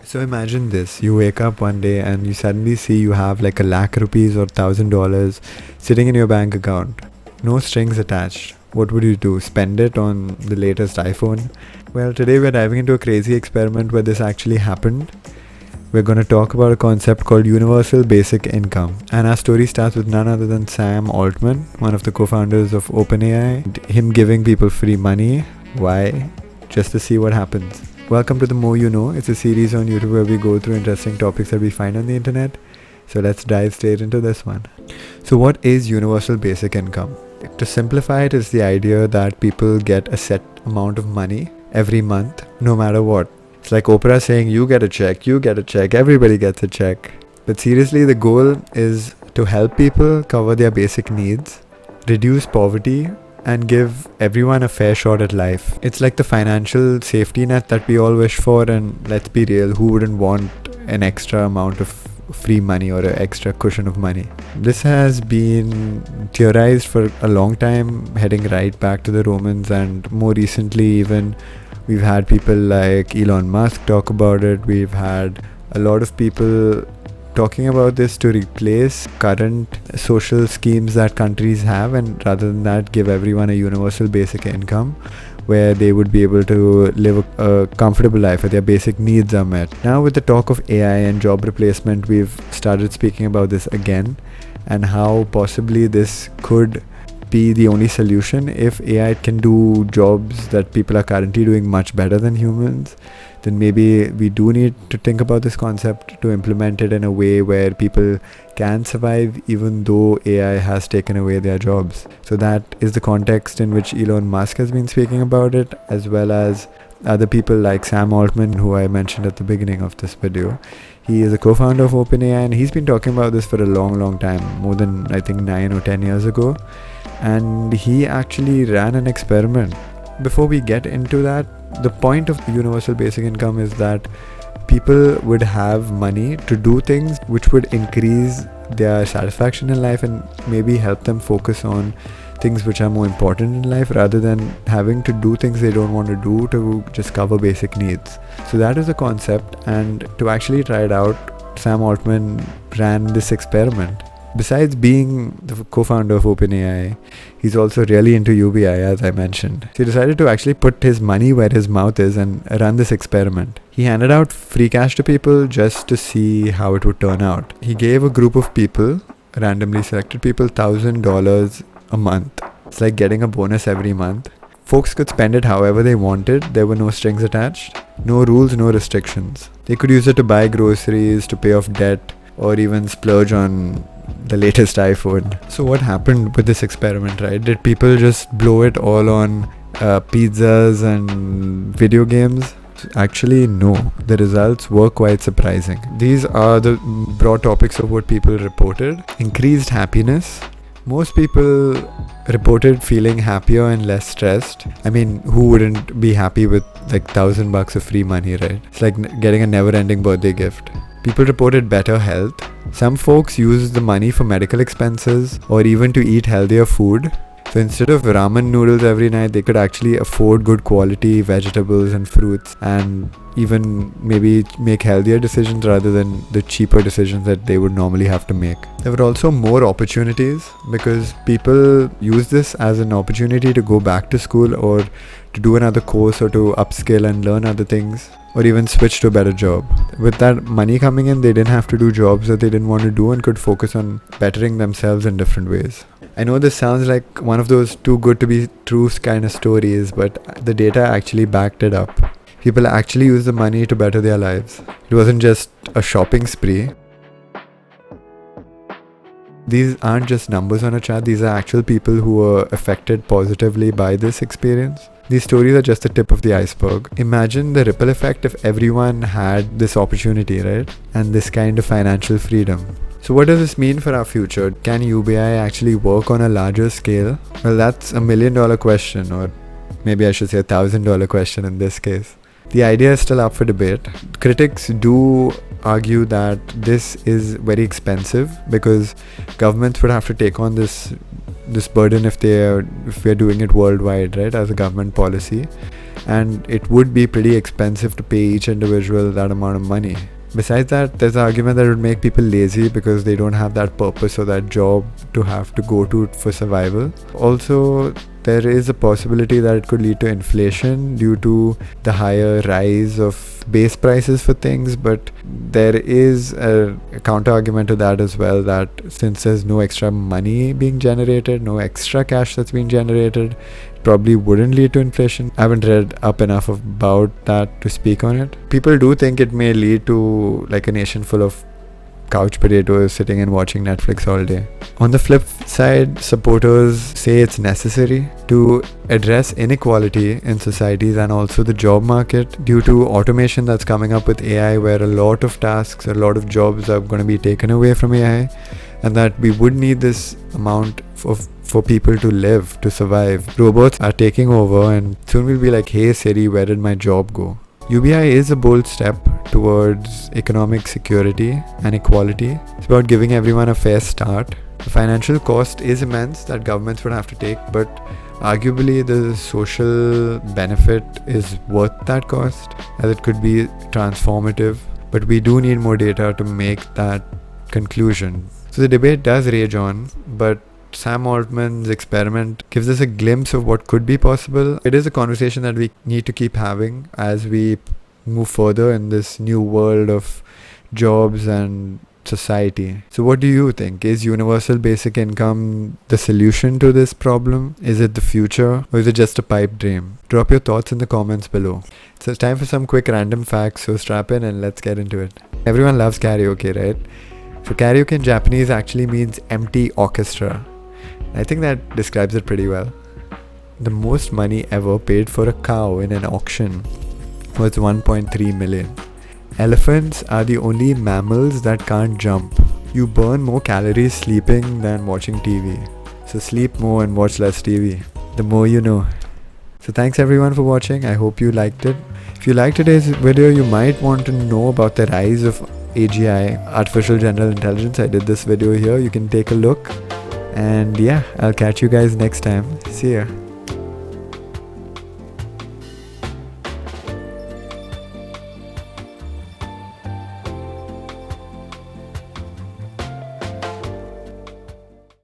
So imagine this, you wake up one day and you suddenly see you have like ₹1,00,000 or $1,000 sitting in your bank account. No strings attached. What would you do? Spend it on the latest iPhone? Well, today we're diving into a crazy experiment where this actually happened. We're going to talk about a concept called universal basic income. And our story starts with none other than Sam Altman, one of the co-founders of OpenAI. Him giving people free money. Why? Just to see what happens. Welcome to The More You Know. It's a series on YouTube where we go through interesting topics that we find on the internet. So let's dive straight into this one. So what is universal basic income? To simplify it, is the idea that people get a set amount of money every month, no matter what. It's like Oprah saying, you get a check, everybody gets a check. But seriously, the goal is to help people cover their basic needs, reduce poverty, and give everyone a fair shot at life. It's like the financial safety net that we all wish for, and let's be real, who wouldn't want an extra amount of free money or an extra cushion of money? This has been theorized for a long time, heading right back to the Romans, and more recently even we've had people like Elon Musk talk about it. We've had a lot of people talking about this to replace current social schemes that countries have, and rather than that, give everyone a universal basic income where they would be able to live a comfortable life where their basic needs are met. Now with the talk of AI and job replacement, we've started speaking about this again, and how possibly this could be the only solution. If AI can do jobs that people are currently doing much better than humans, then maybe we do need to think about this concept to implement it in a way where people can survive even though AI has taken away their jobs. So that is the context in which Elon Musk has been speaking about it, as well as other people like Sam Altman, who I mentioned at the beginning of this video. He is a co-founder of OpenAI, and he's been talking about this for a long time, more than I think 9 or 10 years ago. And he actually ran an experiment. Before we get into that, the point of universal basic income is that people would have money to do things which would increase their satisfaction in life and maybe help them focus on things which are more important in life, rather than having to do things they don't want to do to just cover basic needs. So that is the concept, and to actually try it out, Sam Altman ran this experiment. Besides being the co-founder of OpenAI, he's also really into UBI, as I mentioned. So he decided to actually put his money where his mouth is and run this experiment. He handed out free cash to people just to see how it would turn out. He gave a group of people, randomly selected people, $1,000 a month. It's like getting a bonus every month. Folks could spend it however they wanted. There were no strings attached, no rules, no restrictions. They could use it to buy groceries, to pay off debt, or even splurge on the latest iPhone. So what happened with this experiment, right? Did people just blow it all on pizzas and video games? Actually, no. The results were quite surprising. These are the broad topics of what people reported. Increased happiness. Most people reported feeling happier and less stressed. I mean, who wouldn't be happy with like $1,000 of free money, right? It's like getting a never-ending birthday gift. People reported better health. Some folks used the money for medical expenses or even to eat healthier food. So instead of ramen noodles every night, they could actually afford good quality vegetables and fruits, and even maybe make healthier decisions rather than the cheaper decisions that they would normally have to make. There were also more opportunities because people use this as an opportunity to go back to school or to do another course or to upskill and learn other things, or even switch to a better job. With that money coming in, they didn't have to do jobs that they didn't want to do and could focus on bettering themselves in different ways. I know this sounds like one of those too good to be true kind of stories, but the data actually backed it up. People actually used the money to better their lives. It wasn't just a shopping spree. These aren't just numbers on a chart, these are actual people who were affected positively by this experience. These stories are just the tip of the iceberg. Imagine the ripple effect if everyone had this opportunity, right? And this kind of financial freedom. So what does this mean for our future? Can UBI actually work on a larger scale? Well, that's $1 million question, or maybe I should say $1,000 question in this case. The idea is still up for debate. Critics do argue that this is very expensive because governments would have to take on this burden if we're doing it worldwide, right, as a government policy. and it would be pretty expensive to pay each individual that amount of money. Besides that, there's an argument that it would make people lazy because they don't have that purpose or that job to have to go to for survival. Also, there is a possibility that it could lead to inflation due to the higher rise of base prices for things, but there is a counter argument to that as well, that since there's no extra money being generated, no extra cash that's being generated, probably wouldn't lead to inflation. I haven't read up enough about that to speak on it. People do think it may lead to like a nation full of couch potatoes sitting and watching Netflix all day. On the flip side, supporters say it's necessary to address inequality in societies and also the job market due to automation that's coming up with AI, where a lot of tasks, a lot of jobs are going to be taken away from AI, and that we would need this amount for people to live, to survive. Robots are taking over, and soon we'll be like, hey Siri, where did my job go? UBI is a bold step towards economic security and equality. It's about giving everyone a fair start. The financial cost is immense that governments would have to take, but arguably the social benefit is worth that cost, as it could be transformative. But we do need more data to make that conclusion. So the debate does rage on, but Sam Altman's experiment gives us a glimpse of what could be possible. It is a conversation that we need to keep having as we move further in this new world of jobs and society. So what do you think? Is universal basic income the solution to this problem? Is it the future, or is it just a pipe dream? Drop your thoughts in the comments below. So it's time for some quick random facts, so strap in and let's get into it. Everyone loves karaoke, right? So karaoke in Japanese actually means empty orchestra. I think that describes it pretty well. The most money ever paid for a cow in an auction was 1.3 million. Elephants are the only mammals that can't jump. You burn more calories sleeping than watching TV. So sleep more and watch less TV. The more you know. So thanks everyone for watching. I hope you liked it. If you liked today's video, you might want to know about the rise of AGI, Artificial General Intelligence. I did this video here. You can take a look. And yeah, I'll catch you guys next time. See ya.